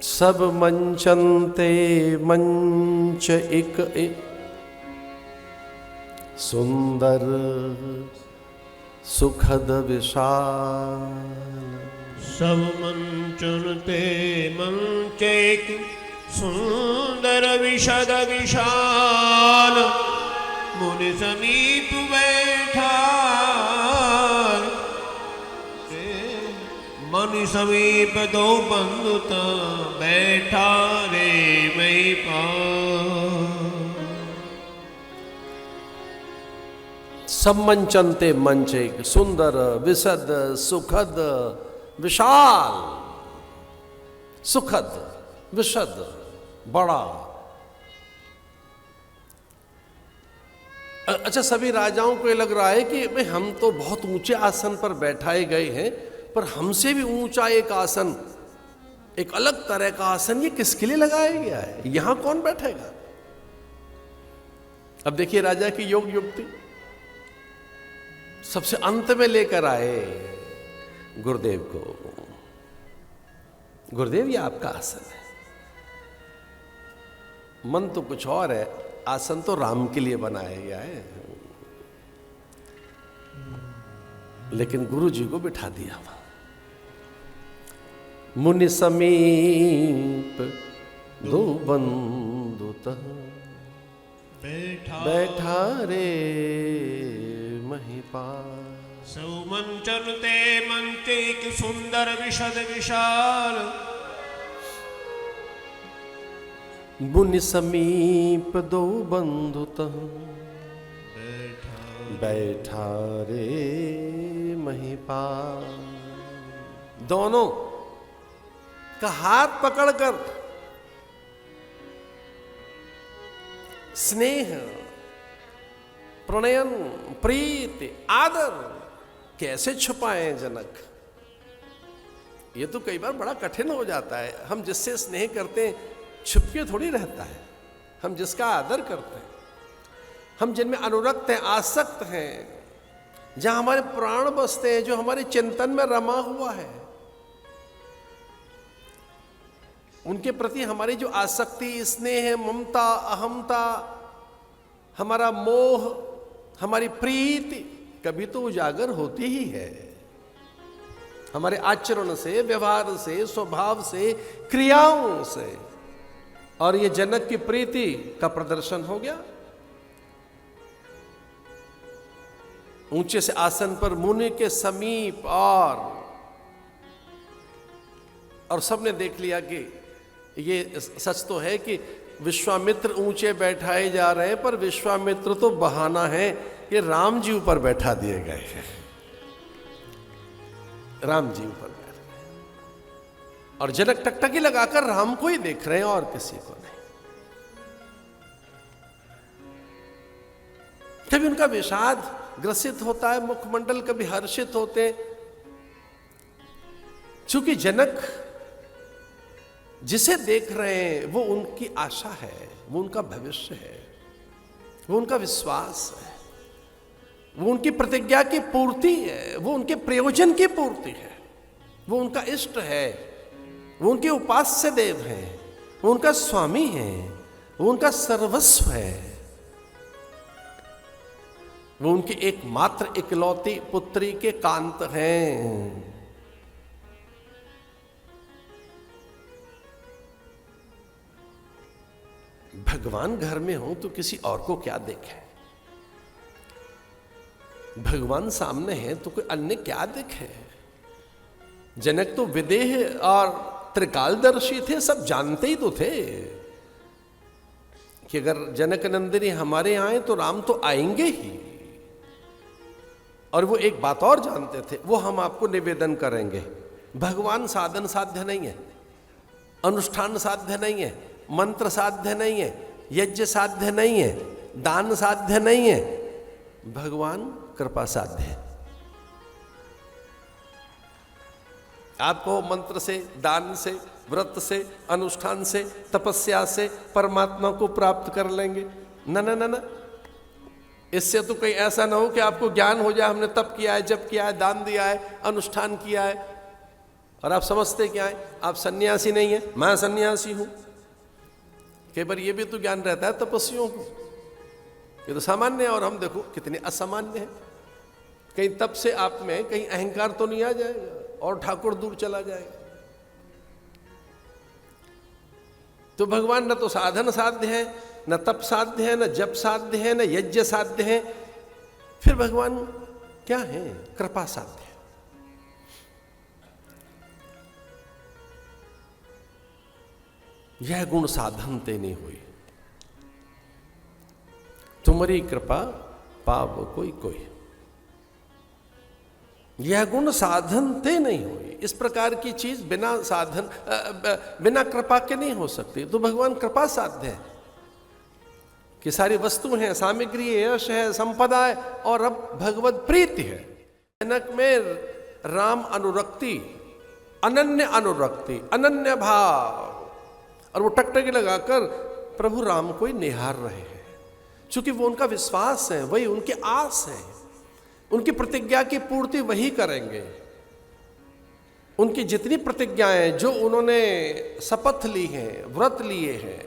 सब मंचन्ते मंच एक सुंदर सुखद विशाल। सब मंचनते मंच एक सुंदर विशद विशाल। मुनि समीप बैठा मुनि समीप दो बंधुत बैठा रे महिपाल। सब मंचन्ते मंच एक सुंदर विशद सुखद विशाल। सुखद विशद बड़ा। अच्छा, सभी राजाओं को ये लग रहा है कि भाई हम तो बहुत ऊंचे आसन पर बैठाए गए हैं, पर हमसे भी ऊंचा एक आसन, एक अलग तरह का आसन ये किसके लिए लगाया गया है? यहां कौन बैठेगा? अब देखिए राजा की योग युक्ति। सबसे अंत में लेकर आए गुरुदेव को। गुरुदेव ये आपका आसन है। मन तो कुछ और है, आसन तो राम के लिए बनाया गया है, लेकिन गुरु जी को बिठा दिया। मुनि समीप दो बंधुत बैठा रे महिपाल। सौ मंचनते मंच एक सुंदर विशद विशाल। मुनि समीप दो बंधुत बैठा रे महिपाल। दोनों का हाथ पकड़कर स्नेह, प्रणयन, प्रीति, आदर कैसे छुपाए जनक? ये तो कई बार बड़ा कठिन हो जाता है। हम जिससे स्नेह करते हैं छुपके थोड़ी रहता है। हम जिसका आदर करते हैं, हम जिनमें अनुरक्त हैं, आसक्त हैं, जहां हमारे प्राण बसते हैं, जो हमारे चिंतन में रमा हुआ है, उनके प्रति हमारी जो आसक्ति, स्नेह, ममता, अहमता, हमारा मोह, हमारी प्रीति कभी तो उजागर होती ही है। हमारे आचरण से, व्यवहार से, स्वभाव से, क्रियाओं से। और ये जनक की प्रीति का प्रदर्शन हो गया। ऊंचे से आसन पर मुनि के समीप और सबने देख लिया कि ये सच तो है कि विश्वामित्र ऊंचे बैठाए जा रहे हैं, पर विश्वामित्र तो बहाना है, ये राम जी ऊपर बैठा दिए गए हैं। राम जी ऊपर बैठ गए और जनक टकटकी लगाकर राम को ही देख रहे हैं और किसी को नहीं। कभी उनका विषाद ग्रसित होता है मुखमंडल, कभी हर्षित होते हैं। चूंकि जनक जिसे देख रहे हैं वो उनकी आशा है, वो उनका भविष्य है, वो उनका विश्वास है, वो उनकी प्रतिज्ञा की पूर्ति है, वो उनके प्रयोजन की पूर्ति है, वो उनका इष्ट है, वो उनके उपास्य देव हैं, वो उनका स्वामी है, वो उनका सर्वस्व है, वो उनकी एकमात्र इकलौती पुत्री के कांत हैं। भगवान घर में हो तो किसी और को क्या देखें? भगवान सामने है तो कोई अन्य क्या देखे? जनक तो विदेह और त्रिकालदर्शी थे, सब जानते ही तो थे कि अगर जनक नंदिनी हमारे यहाँ आए तो राम तो आएंगे ही। और वो एक बात और जानते थे, वो हम आपको निवेदन करेंगे। भगवान साधन साध्य नहीं है, अनुष्ठान साध्य नहीं है, मंत्र साध्य नहीं है, यज्ञ साध्य नहीं है, दान साध्य नहीं है, भगवान कृपा साध्य है। आपको मंत्र से, दान से, व्रत से, अनुष्ठान से, तपस्या से परमात्मा को प्राप्त कर लेंगे? ना ना ना ना। इससे तो कहीं ऐसा ना हो कि आपको ज्ञान हो जाए, हमने तप किया है, जप किया है, दान दिया है, अनुष्ठान किया है, और आप समझते क्या है, आप सन्यासी नहीं है, मैं सन्यासी हूं। कई बार ये भी तो ज्ञान रहता है तपस्वियों को, ये तो सामान्य है और हम देखो कितने असामान्य हैं। कहीं तप से आप में कहीं अहंकार तो नहीं आ जाएगा और ठाकुर दूर चला जाएगा। तो भगवान न तो साधन साध्य है, न तप साध्य है, न जप साध्य है, न यज्ञ साध्य है, फिर भगवान क्या है? कृपा साध्य है। यह गुण साधन ते नहीं हुई, तुम्हारी कृपा पाव कोई कोई। यह गुण साधन ते नहीं हुई। इस प्रकार की चीज बिना साधन बिना कृपा के नहीं हो सकती। तो भगवान कृपा साध्य है कि सारी वस्तु हैं, सामग्री है, यश है, संपदा है और अब भगवत प्रीति है। जनक में राम अनुरक्ति, अनन्य अनुरक्ति, अनन्य भाव, और वो टकटकी लगाकर प्रभु राम को ही निहार रहे हैं, क्योंकि वो उनका विश्वास है, वही उनकी आस है। उनकी प्रतिज्ञा की पूर्ति वही करेंगे। उनकी जितनी प्रतिज्ञाएं जो उन्होंने शपथ ली हैं, व्रत लिए हैं,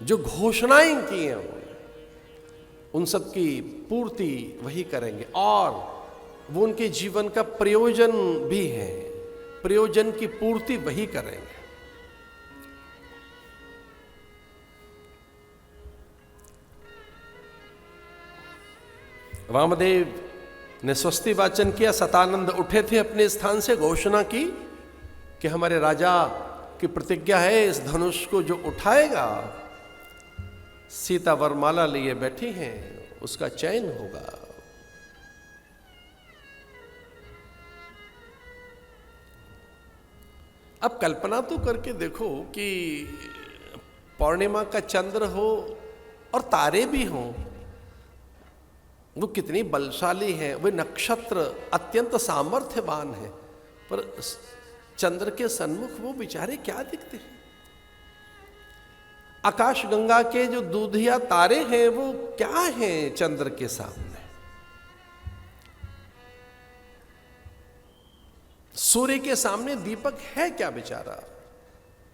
जो घोषणाएं की हैं उन्होंने, उन सब की पूर्ति वही करेंगे और वो उनके जीवन का प्रयोजन भी है, प्रयोजन की पूर्ति वही करेंगे। वामदेव ने स्वस्ति वाचन किया, सतानंद उठे थे अपने स्थान से, घोषणा की कि हमारे राजा की प्रतिज्ञा है, इस धनुष को जो उठाएगा, सीता वरमाला लिए बैठी हैं, उसका चयन होगा। अब कल्पना तो करके देखो कि पौर्णिमा का चंद्र हो और तारे भी हों, वो कितनी बलशाली हैं, वे नक्षत्र अत्यंत सामर्थ्यवान हैं, पर चंद्र के सन्मुख वो बेचारे क्या दिखते हैं। आकाश गंगा के जो दूधिया तारे हैं वो क्या हैं चंद्र के सामने। सूर्य के सामने दीपक है क्या बेचारा।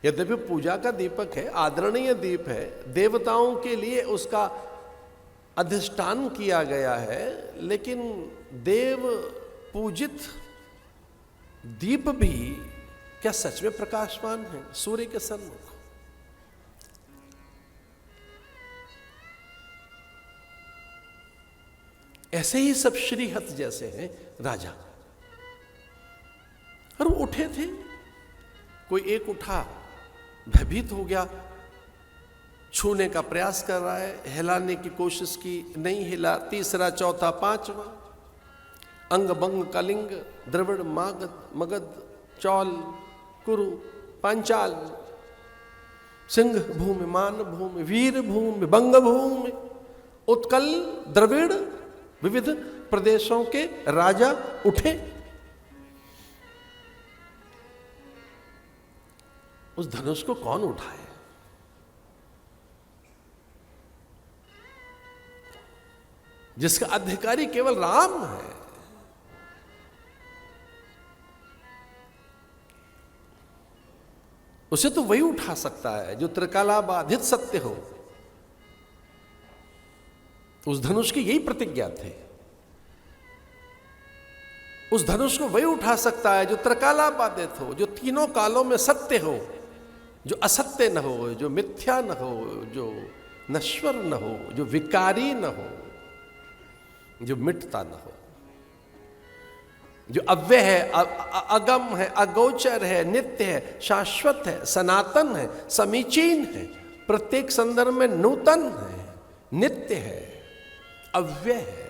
यद्यपि पूजा का दीपक है, आदरणीय दीप है, देवताओं के लिए उसका अधिष्ठान किया गया है, लेकिन देव पूजित दीप भी क्या सच में प्रकाशवान है सूर्य के सन्मुख। ऐसे ही सब श्रीहत जैसे हैं राजा। और वो उठे थे, कोई एक उठा, भयभीत हो गया, छूने का प्रयास कर रहा है, हिलाने की कोशिश की, नहीं हिला, तीसरा, चौथा, पांचवा, अंग बंग कलिंग, द्रविड़, मगध, चौल, कुरु, पांचाल, सिंह भूमि, मान भूमि, वीर भूमि, बंग भूमि, उत्कल, द्रविड़, विविध प्रदेशों के राजा उठे। उस धनुष को कौन उठाए? जिसका अधिकारी केवल राम है। उसे तो वही उठा सकता है जो त्रिकाला बाधित सत्य हो। उस धनुष की यही प्रतिज्ञा थी। उस धनुष को वही उठा सकता है जो त्रिकाला बाधित हो, जो तीनों कालों में सत्य हो, जो असत्य न हो, जो मिथ्या न हो, जो नश्वर न हो, जो विकारी न हो, जो मिटता न हो, जो अव्यय है, अगम है, अगोचर है, नित्य है, शाश्वत है, सनातन है, समीचीन है, प्रत्येक संदर्भ में नूतन है, नित्य है, अव्यय है।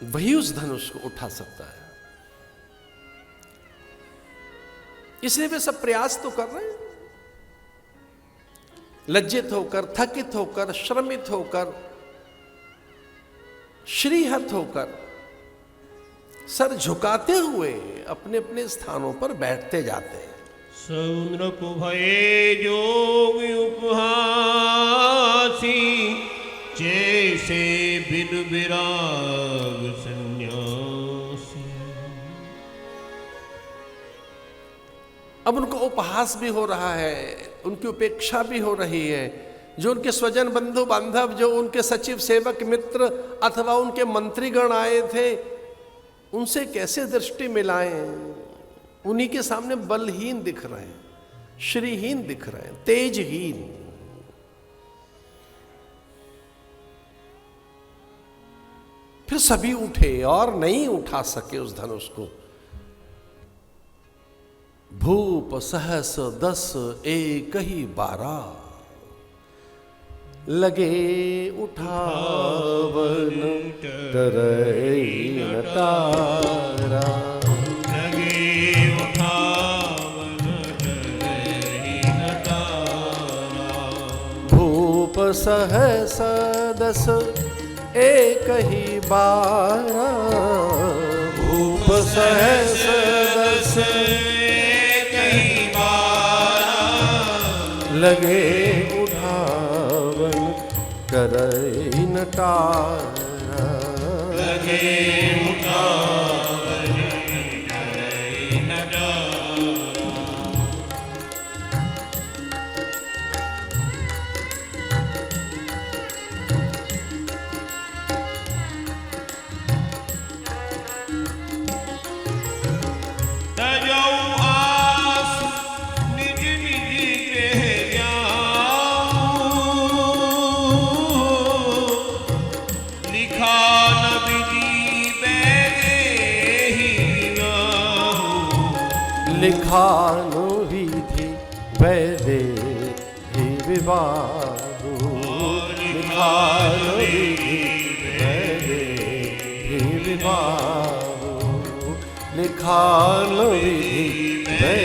वही उस धनुष को उठा सकता है। इसलिए वे सब प्रयास तो कर रहे हैं, लज्जित होकर, थकित होकर, श्रमित होकर, श्रीहत होकर, सर झुकाते हुए अपने अपने स्थानों पर बैठते जाते हैं। सौनृप भये जोग उपहासी, जैसे बिन विराग सन्यासी। अब उनको उपहास भी हो रहा है, उनकी उपेक्षा भी हो रही है। जो उनके स्वजन बंधु बांधव, जो उनके सचिव सेवक मित्र अथवा उनके मंत्रीगण आए थे, उनसे कैसे दृष्टि मिलाएं? उन्हीं के सामने बलहीन दिख रहे हैं, श्रीहीन दिख रहे हैं, तेजहीन। फिर सभी उठे और नहीं उठा सके उस धनुष को। भूप सहस 10 एक ही 12 लगे उठावन तरई न तारा। लगे उठावन तरई न तारा। भूप सहस 10 एक ही 12 भूप सहस 10 एक ही 12 लगे उठावन करई न तारा। लगे उठावन करई न तारा। तजौ आस निज निज गृह जाऊं। लिखा न विधि वैदेही विवाहु। लिखा नो विधि वैदेही विवाहु। लिखा नो विधि वैदेही विवाहु। लिखा नो विधि